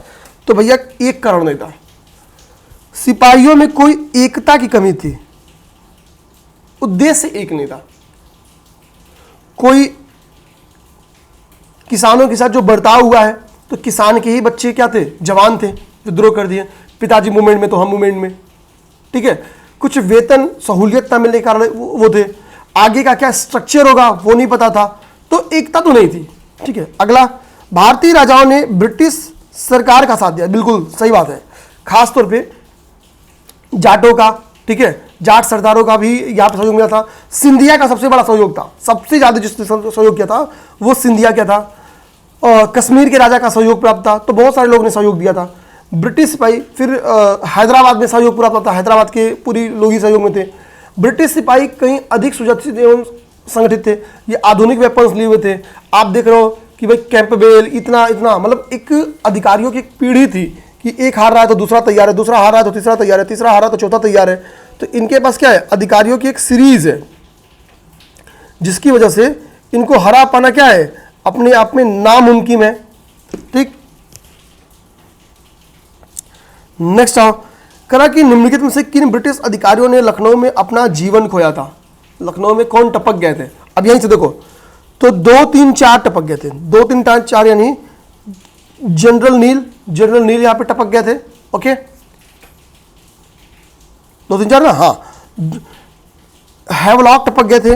A: तो भैया एक कारण नहीं था, सिपाहियों में कोई एकता की कमी थी, उद्देश्य एक नहीं था। कोई किसानों के साथ जो बर्ताव हुआ है, तो किसान के ही बच्चे क्या थे, जवान थे, विद्रोह कर दिए। पिताजी मूवमेंट में तो हम मूवमेंट में, ठीक है। कुछ वेतन सहूलियत न मिलने के कारण वो थे। आगे का क्या स्ट्रक्चर होगा वो नहीं पता था, तो एकता तो नहीं थी, ठीक है। अगला, भारतीय राजाओं ने ब्रिटिश सरकार का साथ दिया, बिल्कुल सही बात है। खासतौर पे जाटों का, ठीक है, जाट सरदारों का भी यहाँ पर सहयोग मिला था। सिंधिया का सबसे बड़ा सहयोग था, सबसे ज्यादा जिसने सहयोग किया था वो सिंधिया क्या था। कश्मीर के राजा का सहयोग प्राप्त था, तो बहुत सारे लोगों ने सहयोग दिया था। ब्रिटिश सिपाही, फिर हैदराबाद में सहयोग प्राप्त था, हैदराबाद के पूरी लोग ही सहयोग में थे। ब्रिटिश सिपाही कहीं अधिक सुरक्षित एवं संगठित थे, ये आधुनिक वेपन्स लिए हुए थे। आप देख रहे हो कि भाई कैंपबेल इतना इतना, मतलब एक अधिकारियों की एक पीढ़ी थी कि एक हार रहा है तो दूसरा तैयार है, दूसरा हार रहा है तो तीसरा तैयार है, तीसरा हार रहा है तो चौथा तैयार है। तो इनके पास क्या है, अधिकारियों की एक सीरीज है, जिसकी वजह से इनको हरा पाना क्या है, अपने आप में नामुमकिन है। ठीक, नेक्स्ट आओ, करा कि निम्नलिखित में से किन ब्रिटिश अधिकारियों ने लखनऊ में अपना जीवन खोया था। लखनऊ में कौन टपक गए थे, अब यहीं से देखो तो 2, 3, 4 टपक गए थे। 2, 3, 4 यानी जनरल नील यहां पे टपक गए थे। ओके, 2, 3, 4 ना, हाँ, हैवलॉक टपक गए थे,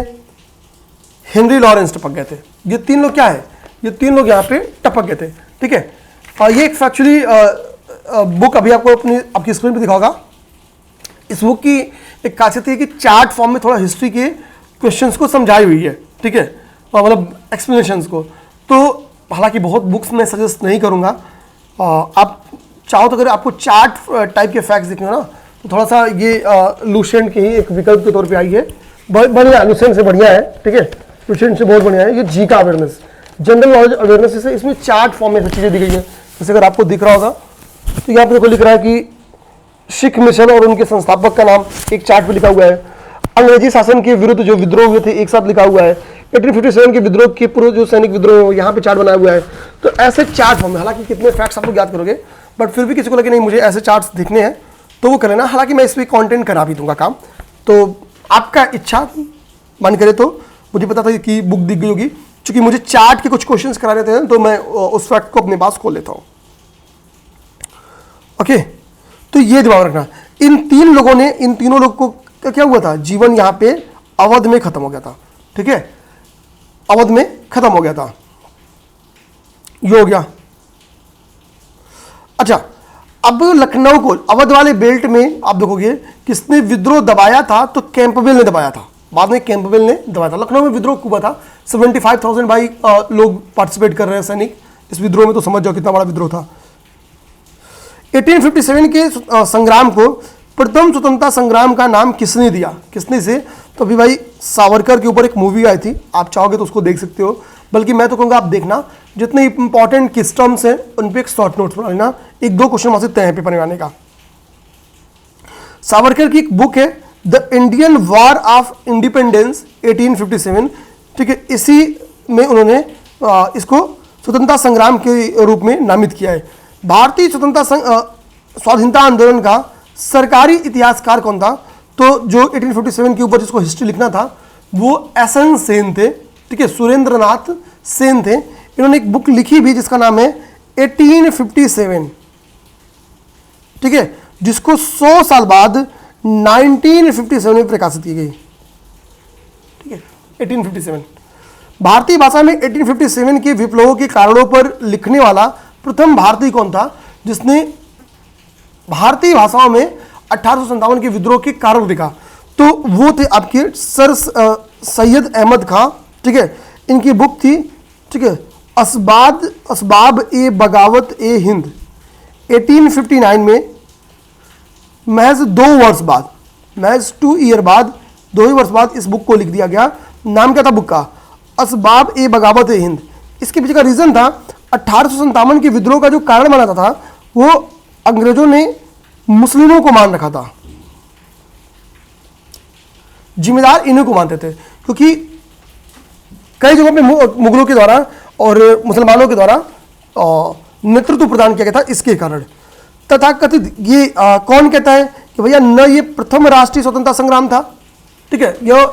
A: हेनरी लॉरेंस टपक गए थे। ये 3 लोग क्या है, ये 3 लोग यहां पे टपक गए थे। ठीक है, ये एक एक्चुअली बुक अभी आपको आपकी स्क्रीन पे दिखाऊंगा। इस बुक की एक खासियत है कि चार्ट फॉर्म में थोड़ा हिस्ट्री के क्वेश्चंस को समझाई हुई है। ठीक है, मतलब एक्सप्लेनेशंस को। तो हालांकि बहुत बुक्स मैं सजेस्ट नहीं करूंगा, आप चाहो तो अगर आपको चार्ट टाइप के फैक्ट्स दिखने हो ना, तो थोड़ा सा ये लुसेंट की ही एक विकल्प के तौर पे आई है, बढ़िया, लुसेंट से बढ़िया है। ठीक है, लुसेंट से बहुत बढ़िया है। ये जी का अवेयरनेस, जनरल नॉलेज अवेयरनेस है, इसमें चार्ट फॉर्म में सब चीज़ें दी गई है। जैसे अगर आपको दिख रहा होगा तो यहाँ पे देखो लिख रहा है कि सिख मिशन और उनके संस्थापक का नाम एक चार्ट पे लिखा हुआ है। अंग्रेजी शासन के विरुद्ध जो विद्रोह हुए थे एक साथ लिखा हुआ है। 1857 के विद्रोह के पूर्व जो सैनिक विद्रोह यहाँ पे चार्ट बनाया हुआ है। तो ऐसे चार्ट फॉर्म में, हालांकि कितने फैक्ट्स आप लोग याद करोगे, बट फिर भी किसी को लगे नहीं मुझे ऐसे चार्ट्स दिखने हैं तो वो कर लेना। हालांकि मैं इस पर कॉन्टेंट करा भी दूंगा काम, तो आपका इच्छा मन करे तो। मुझे पता था कि बुक दिख गई होगी, चूंकि मुझे चार्ट के कुछ क्वेश्चंस करा रहे थे तो मैं उस फैक्ट को अपने पास खोल लेता हूँ। ओके, तो ये दिमाग रखना, इन तीनों लोग को क्या हुआ था, जीवन यहाँ पे अवध में खत्म हो गया था। ठीक है, अवध में खत्म हो गया था, ये हो गया। अच्छा, अब लखनऊ को अवध वाले बेल्ट में आप देखोगे किसने विद्रोह दबाया था, तो कैंपबेल ने दबाया था। बाद में कैंपबेल ने दबाया था। लखनऊ में विद्रोह हुआ था, 75,000 भाई लोग पार्टिसिपेट कर रहे हैं सैनिक इस विद्रोह में, तो समझ जाओ कितना बड़ा विद्रोह था। 1857 के संग्राम को प्रथम स्वतंत्रता संग्राम का नाम किसने दिया, किसने से, तो अभी भाई सावरकर के ऊपर एक मूवी आई थी, आप चाहोगे तो उसको देख सकते हो। बल्कि मैं तो कहूँगा आप देखना, जितने इंपॉर्टेंट किस टर्म्स हैं उन पे एक शॉर्ट नोट्स बना लेना, 1-2 क्वेश्चन वहां से तय है पेपर में आने का। सावरकर की एक बुक है the Indian war of independence 1857। ठीक है, इसी में उन्होंने इसको स्वतंत्रता संग्राम के रूप में नामित किया है। भारतीय स्वाधीनता आंदोलन का सरकारी इतिहासकार कौन था, तो जो 1857 के ऊपर जिसको हिस्ट्री लिखना था वो एसएन सेन थे। ठीक है, सुरेंद्रनाथ सेन थे। इन्होंने एक बुक लिखी भी जिसका नाम है 1857। ठीक है, जिसको 100 साल बाद 1957 में प्रकाशित की गई। ठीक है, 1857। भारतीय भाषा में 1857 के विप्लवों के कारणों पर लिखने वाला प्रथम भारतीय कौन था, जिसने भारतीय भाषाओं में 1857 के विद्रोह के कारण लिखा, तो वो थे आपके सर सैयद अहमद खां। ठीक है, इनकी बुक थी, ठीक है, असबाब ए बगावत ए हिंद। 1859 में महज 2 वर्ष बाद, महज 2 ईयर बाद, 2 ही वर्ष बाद इस बुक को लिख दिया गया। नाम क्या था बुक का, असबाब ए बगावत ए हिंद। इसके पीछे का रीजन था 1857 के विद्रोह का जो कारण बनाता था वो अंग्रेजों ने मुस्लिमों को मान रखा था, जिम्मेदार इन्हीं को मानते थे, क्योंकि कई जगहों पे मुगलों के द्वारा और मुसलमानों के द्वारा नेतृत्व प्रदान किया गया था। इसके कारण तथाकथित ये कौन कहता है कि भैया न ये प्रथम राष्ट्रीय स्वतंत्रता संग्राम था। ठीक है, यह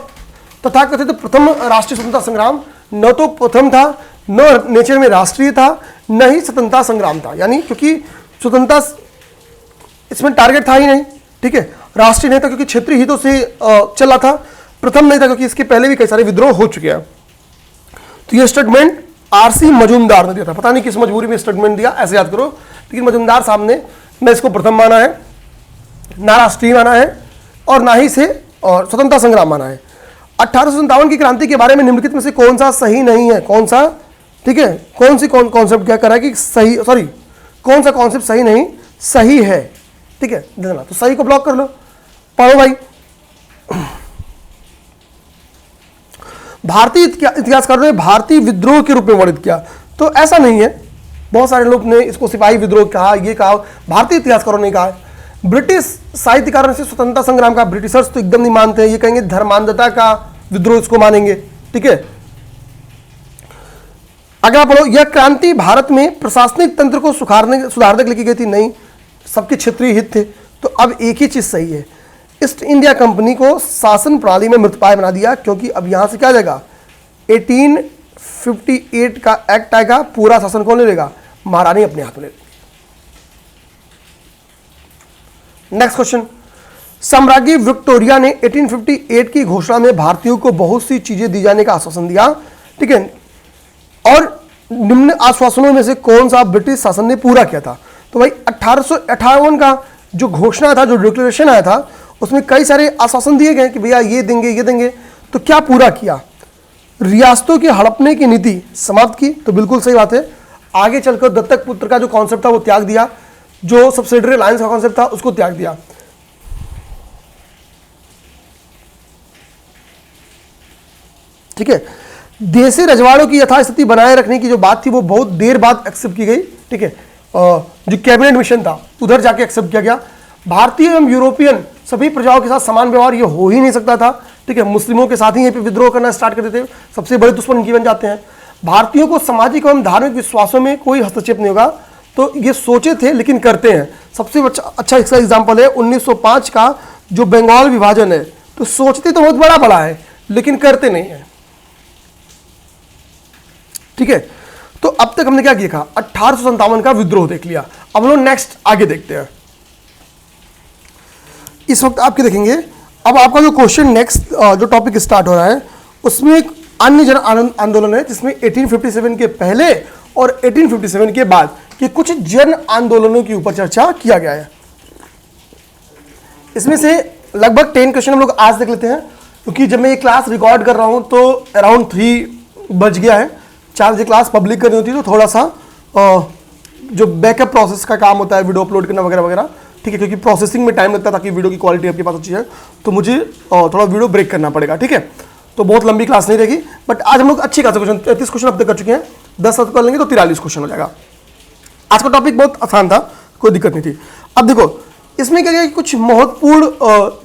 A: तथाकथित प्रथम राष्ट्रीय स्वतंत्रता संग्राम न तो प्रथम था, न नेचर में राष्ट्रीय था, न ही स्वतंत्रता संग्राम था। यानी क्योंकि स्वतंत्रता इसमें टारगेट था ही नहीं। ठीक है, राष्ट्रीय नहीं था क्योंकि क्षेत्रीय हितों से चला था। प्रथम नहीं था क्योंकि इसके पहले भी कई सारे विद्रोह हो चुके हैं। तो ये स्टेटमेंट आरसी मजूमदार ने दिया था, पता नहीं किस मजबूरी में स्टेटमेंट दिया, ऐसे याद करो। लेकिन मजूमदार साहब ने न इसको प्रथम माना है, ना राष्ट्रीय माना है, और ना ही से और स्वतंत्रता संग्राम माना है। 1857 की क्रांति के बारे में निम्नलिखित में से कौन सा सही नहीं है, कौन सा, ठीक है, कौन सी कॉन्सेप्ट क्या करा है कि सही, सॉरी कौन सा कॉन्सेप्ट सही नहीं सही है। ठीक है, देना तो सही को ब्लॉक कर लो, पढ़ो भाई। भारतीय इतिहासकारों ने भारतीय विद्रोह के रूप में वर्णित किया, तो ऐसा नहीं है, बहुत सारे लोग ने इसको सिपाही विद्रोह कहा, ये कहा, भारतीय इतिहासकारों ने कहा। ब्रिटिश साहित्यकारों ने स्वतंत्रता संग्राम का, ब्रिटिशर्स तो एकदम नहीं मानते हैं, ये कहेंगे धर्मांधता का विद्रोह इसको मानेंगे। ठीक है, अगला पढ़ो, यह क्रांति भारत में प्रशासनिक तंत्र को सुधारने के लिए की गई थी। नहीं, सबके क्षेत्रीय हित थे। तो अब एक ही चीज सही है, ईस्ट इंडिया कंपनी को शासन प्रणाली में मृतपाय बना दिया, क्योंकि अब यहां से क्या जाएगा, 1858 का एक्ट आएगा, पूरा शासन कौन ले लेगा, महारानी अपने हाथ में ले लेगी। नेक्स्ट क्वेश्चन, सम्राज्ञी विक्टोरिया ने 1858 की घोषणा में भारतीयों को बहुत सी चीजें दी जाने का आश्वासन दिया। ठीक है, और निम्न आश्वासनों में से कौन सा ब्रिटिश शासन ने पूरा किया था? तो भाई 1858 का जो घोषणा था, जो डिक्लेरेशन आया था, उसमें कई सारे आश्वासन दिए गए कि भैया ये देंगे, ये देंगे। तो क्या पूरा किया? रियासतों के हड़पने की नीति समाप्त की, तो बिल्कुल सही बात है। आगे चलकर दत्तक पुत्र का जो कॉन्सेप्ट था वो त्याग दिया, जो सब्सिडरी अलायंस का कॉन्सेप्ट था उसको त्याग दिया। ठीक है, देशी रजवाड़ों की यथास्थिति बनाए रखने की जो बात थी वो बहुत देर बाद एक्सेप्ट की गई। ठीक है, जो कैबिनेट मिशन था उधर जाके एक्सेप्ट किया गया। भारतीय एवं यूरोपियन सभी प्रजाओं के साथ समान व्यवहार ये हो ही नहीं सकता था। ठीक है, मुस्लिमों के साथ ही ये पे विद्रोह करना स्टार्ट कर देते थे, सबसे बड़े दुश्मन इनकी बन जाते हैं। भारतीयों को सामाजिक एवं धार्मिक विश्वासों में कोई हस्तक्षेप नहीं होगा, तो ये सोचे थे लेकिन करते हैं। सबसे अच्छा इसका एग्जाम्पल है 1905 का जो बंगाल विभाजन है। तो सोचते तो बहुत बड़ा बड़ा है लेकिन करते नहीं है। ठीक है, तो अब तक हमने क्या किया, 1857 का विद्रोह देख लिया। अब हम लोग नेक्स्ट आगे देखते हैं। इस वक्त आपके देखेंगे, अब आपका जो क्वेश्चन नेक्स्ट जो टॉपिक स्टार्ट हो रहा है उसमें एक अन्य जन आंदोलन है, जिसमें 1857 के पहले और 1857 के बाद के कुछ जन आंदोलनों के ऊपर चर्चा किया गया है। इसमें से लगभग 10 क्वेश्चन हम लोग आज देख लेते हैं, क्योंकि जब मैं ये क्लास रिकॉर्ड कर रहा हूं तो अराउंड 3 बज गया है। 4 बजे क्लास पब्लिक करनी होती है, तो थोड़ा सा जो बैकअप प्रोसेस का काम होता है, वीडियो अपलोड करना वगैरह वगैरह, ठीक है, क्योंकि प्रोसेसिंग में टाइम लगता है ताकि वीडियो की क्वालिटी आपके पास अच्छी है, तो मुझे थोड़ा वीडियो ब्रेक करना पड़ेगा। ठीक है, तो बहुत लंबी क्लास नहीं रहेगी, बट आज हम लोग अच्छी खासा क्वेश्चन 33 क्वेश्चन अब तक कर चुके हैं। 10 साल कर लेंगे तो 43 क्वेश्चन हो जाएगा। आज का टॉपिक बहुत आसान था, कोई दिक्कत नहीं थी। अब देखो इसमें क्या है, कुछ महत्वपूर्ण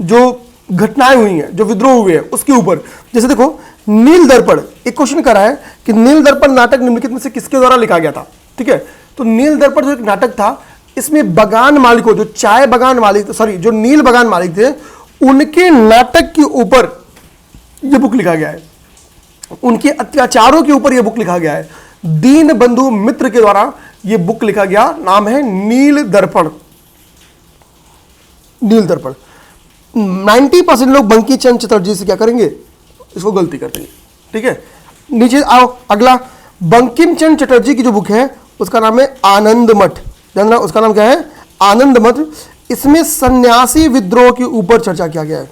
A: जो घटनाएं हुई हैं, जो विद्रोह हुए हैं उसके ऊपर, जैसे देखो नील दर्पण, एक क्वेश्चन करा है कि नील दर्पण नाटक निम्नलिखित में से किसके द्वारा लिखा गया था। ठीक है, तो नील दर्पण जो एक नाटक था, इसमें बगान मालिकों, जो चाय बगान मालिक, सॉरी जो नील बगान मालिक थे, उनके नाटक के ऊपर यह बुक लिखा गया है, उनके अत्याचारों के ऊपर यह बुक लिखा गया है। दीन बंधु मित्र के द्वारा यह बुक लिखा गया, नाम है नील दर्पण। नील दर्पण 90% लोग बंकिम चंद्र चटर्जी से क्या करेंगे, इसको गलती कर देंगे। ठीक है, नीचे आओ, अगला बंकिम चंद्र चटर्जी की जो बुक है उसका नाम है आनंद मठ। जानना उसका नाम क्या है, आनंद मठ। इसमें सन्यासी विद्रोह के ऊपर चर्चा किया गया है।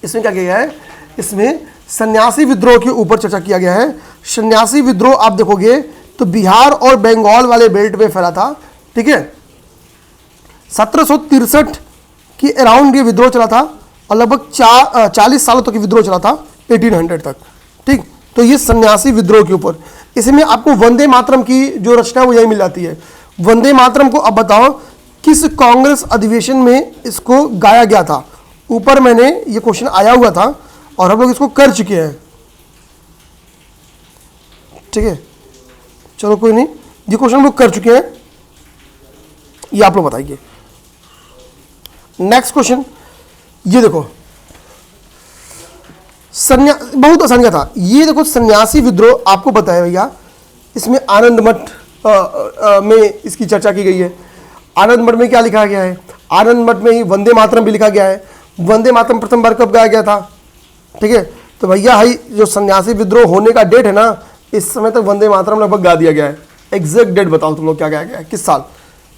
A: इसमें क्या किया गया है, इसमें सन्यासी विद्रोह के ऊपर चर्चा किया गया है। सन्यासी विद्रोह आप देखोगे तो बिहार और बंगाल वाले बेल्ट में फैला था। ठीक है, 1763 के अराउंड ये विद्रोह चला था और लगभग 40 सालों तक विद्रोह चला था, 1800 तक। ठीक, तो ये सन्यासी विद्रोह के ऊपर, इसमें आपको वंदे मातरम की जो रचना है वो यही मिल जाती है। वंदे मातरम को अब बताओ किस कांग्रेस अधिवेशन में इसको गाया गया था। ऊपर मैंने ये क्वेश्चन आया हुआ था और हम लोग इसको कर चुके हैं। ठीक है, चलो कोई नहीं, ये क्वेश्चन हम लोग कर चुके हैं, ये आप लोग बताइए। नेक्स्ट क्वेश्चन, ये देखो बहुत आसान था ये। देखो सन्यासी विद्रोह आपको पता है भैया, इसमें आनंद मठ में इसकी चर्चा की गई है। आनंद मठ में क्या लिखा गया है, आनंद मठ में ही वंदे मातरम भी लिखा गया है। वंदे मातरम प्रथम बार कब गाया गया था? ठीक है, तो भैया हाई जो सन्यासी विद्रोह होने का डेट है ना, इस समय तक वंदे मातरम लगभग गा दिया गया है। एग्जैक्ट डेट बताओ तुम लोग, क्या गाया गया है, किस साल,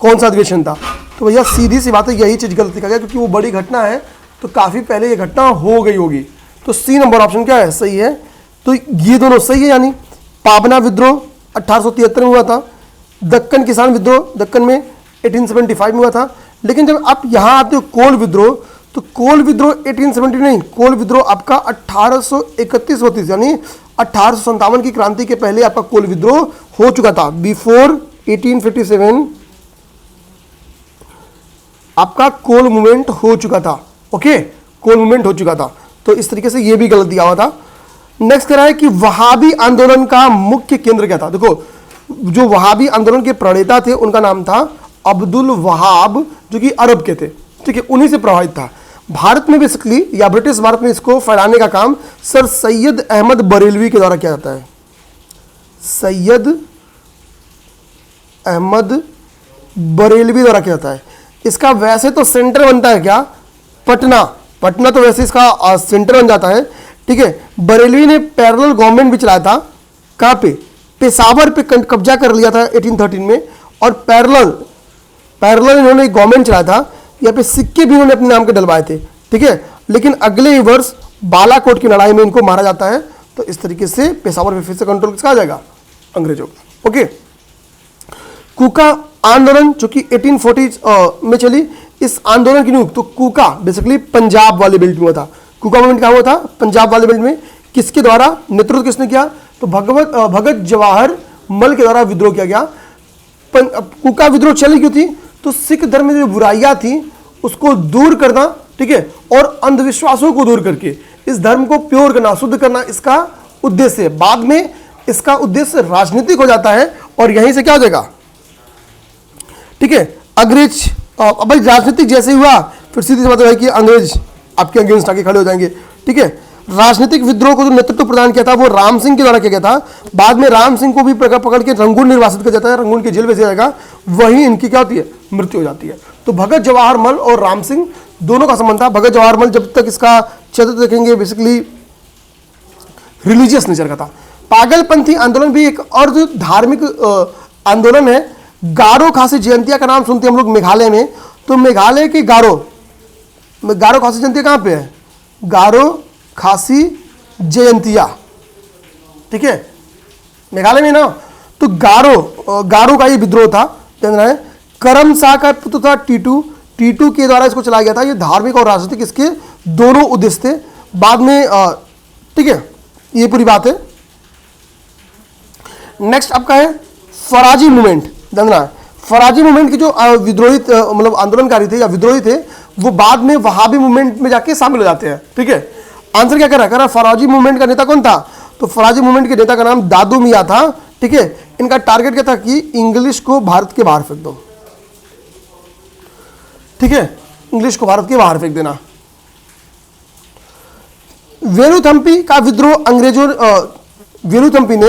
A: कौन सा अधिवेशन था? तो भैया सीधी सी बात है, यही चीज गलत लिखा गया, क्योंकि वो बड़ी घटना है तो काफी पहले ये घटना हो गई होगी। तो सी नंबर ऑप्शन क्या है, सही है। तो ये दोनों सही है, यानी पाबना विद्रोह 1873 में हुआ था, दक्कन किसान विद्रोह दक्कन में 1875 में हुआ था। लेकिन जब आप यहाँ आते हो कोल विद्रोह, तो कोल विद्रोह 1870 नहीं, कोल विद्रोह आपका 1831 यानी 1857 की क्रांति के पहले आपका कोल विद्रोह हो चुका था। बिफोर 1857 आपका कोल मूवमेंट हो चुका था। ओके, कोल मूवमेंट हो चुका था। तो इस तरीके से ये भी गलत दिया हुआ था। नेक्स्ट कह रहा है कि वहाबी आंदोलन का मुख्य केंद्र क्या था। देखो, जो वहाबी आंदोलन के प्रणेता थे उनका नाम था अब्दुल वहाब, जो कि अरब के थे। ठीक है, उन्हीं से प्रभावित था। भारत में बेसिकली या ब्रिटिश भारत में इसको फैलाने का काम सर सैयद अहमद बरेलवी के द्वारा किया जाता है। सैयद अहमद बरेलवी द्वारा किया जाता है। इसका वैसे तो सेंटर बनता है क्या, पटना। पटना तो वैसे इसका सेंटर बन जाता है। ठीक है, बरेलवी ने पैरेलल गवर्नमेंट भी चलाया था। कहाँ पे, पेशावर पे कब्जा कर लिया था 1813 में, और पैरेलल इन्होंने गवर्नमेंट चलाया था। यहाँ पे सिक्के भी इन्होंने अपने नाम के डलवाए थे। ठीक है, लेकिन अगले ही वर्ष बालाकोट की लड़ाई में इनको मारा जाता है। तो इस तरीके से पेशावर पे फिर से कंट्रोल किसका आ जाएगा, अंग्रेजों का। ओके, कूका आंदोलन जो कि 1840 में चली, इस आंदोलन की नींव तो कूका बेसिकली पंजाब वाले बेल्ट में हुआ था। कूका मूवमेंट क्या हुआ था, पंजाब वाले बेल्ट में। किसके द्वारा नेतृत्व किसने किया, तो भगत जवाहर मल के द्वारा विद्रोह किया गया। कूका विद्रोह चली क्यों थी, तो सिख धर्म में जो बुराइयां थी उसको दूर करना, ठीक है, और अंधविश्वासों को दूर करके इस धर्म को प्योर करना, शुद्ध करना इसका उद्देश्य है। बाद में इसका उद्देश्य राजनीतिक हो जाता है और यहीं से क्या हो जाएगा, ठीक है, अंग्रेज। अब भाई राजनीतिक जैसे ही हुआ फिर सीधी सी बात है कि अंग्रेज आपके अगेंस्ट आके खड़े हो जाएंगे। ठीक है, राजनीतिक विद्रोह को जो नेतृत्व प्रदान किया था वो राम सिंह के द्वारा किया गया था। बाद में राम सिंह को भी पकड़ के रंगून निर्वासित किया जाता है, रंगून की जेल भेजा जाएगा, वहीं इनकी क्या होती है, मृत्यु हो जाती है। तो भगत जवाहर मल और राम सिंह दोनों का संबंध था। भगत जवाहर मल जब तक इसका चरित्र देखेंगे बेसिकली रिलीजियस नेचर का था। पागलपंथी आंदोलन भी एक और जो धार्मिक आंदोलन है। गारो खासी जयंतिया का नाम सुनते हैं हम लोग मेघालय में। तो मेघालय के गारो खासी जयंतिया कहाँ पे है, गारो खासी जयंतिया, ठीक है, मेघालय में ना। तो गारो का ये विद्रोह था। करम शाह का पुत्र था टीटू के द्वारा इसको चलाया गया था। ये धार्मिक और राजनीतिक इसके दोनों उद्देश्य थे। बाद में ठीक है, ये पूरी बात है। नेक्स्ट आपका है फराजी मूवमेंट। फराजी मूवमेंट के जो विद्रोही मतलब आंदोलनकारी थे या विद्रोही थे वो बाद में वहाबी मूवमेंट में जाके शामिल हो जाते हैं। ठीक है, आंसर क्या कर रहा है, फराजी मूवमेंट का नेता कौन था, तो फराजी मूवमेंट के नेता का नाम दादू मियां था। ठीक है, इनका टारगेट क्या था कि इंग्लिश को भारत के बाहर फेंक दो। ठीक है, इंग्लिश को भारत के बाहर फेंक देना। वेलुथम्पी का विद्रोह वेलुथम्पी ने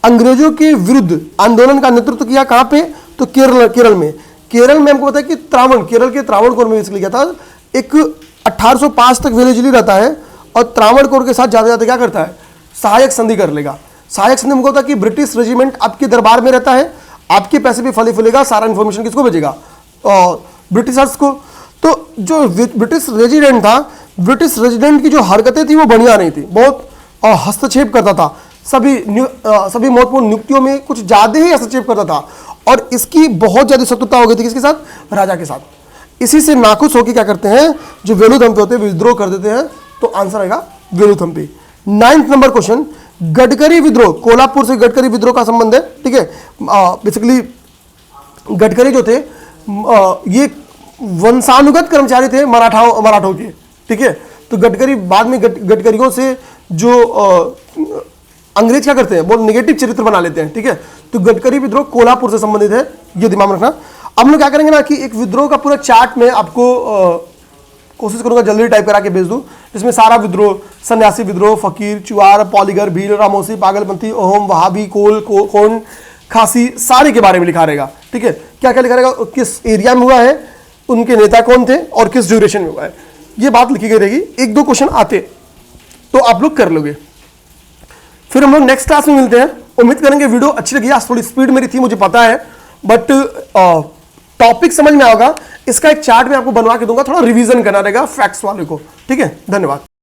A: अंग्रेजों के विरुद्ध आंदोलन का नेतृत्व किया। कहां पे, तो केरल में। केरल में हमको पता है कि केरल के त्रावणकोर में इसलिए किया था। एक 1805 तक वेलुजली रहता है और त्रावणकोर के साथ जाते जाते क्या करता है, सहायक संधि कर लेगा। सहायक संधि हमको होता है कि ब्रिटिश रेजिमेंट आपके दरबार में रहता है, आपके पैसे भी फले फूलेगा, सारा इंफॉर्मेशन किसको भेजेगा, ब्रिटिशर्स को। तो जो ब्रिटिश रेजिडेंट था, ब्रिटिश रेजिडेंट की जो हरकतें थी वो बढ़िया नहीं थी, बहुत हस्तक्षेप करता था। सभी महत्वपूर्ण नियुक्तियों में कुछ ज्यादा ही हस्तक्षेप करता था और इसकी बहुत ज्यादा शत्रुता हो गई थी किसके साथ, राजा के साथ। इसी से नाखुश होकर क्या करते हैं, जो वेलुथम्पी होते हैं विद्रोह कर देते हैं। तो आंसर आएगा Velu Thampi. 9th number question, Gadkari विद्रोह, कोल्हापुर से गडकरी विद्रोह का संबंध है। ठीक है, बेसिकली गडकरी जो थे ये वंशानुगत कर्मचारी थे मराठों के। ठीक है, तो गडकरी बाद में गडकरियों से जो अंग्रेज क्या करते हैं, बहुत नेगेटिव चरित्र बना लेते हैं। ठीक है, तो गडकरी विद्रोह कोल्हापुर से संबंधित है, ये दिमाग में रखना। अब हम लोग क्या करेंगे ना कि एक विद्रोह का पूरा चार्ट में आपको कोशिश करूंगा जल्दी टाइप करा के भेज दूं, जिसमें सारा विद्रोह, सन्यासी विद्रोह, फकीर, चुआर, पॉलीगर, भील, रामोसी, पागलपंथी, ओहम, वहाबी, कोन, खासी, सारे के बारे में लिखा रहेगा। ठीक है, क्या क्या लिखा रहेगा, किस एरिया में हुआ है, उनके नेता कौन थे और किस ड्यूरेशन में हुआ है, ये बात लिखी गई रहेगी। 1-2 क्वेश्चन आते तो आप लोग कर लोगे। फिर हम लोग नेक्स्ट क्लास में मिलते हैं। उम्मीद करेंगे वीडियो अच्छी लगी। आज थोड़ी स्पीड मेरी थी मुझे पता है, बट टॉपिक समझ में आएगा। इसका एक चार्ट मैं आपको बनवा के दूंगा, थोड़ा रिवीजन करना रहेगा फैक्ट्स वाले को। ठीक है, धन्यवाद।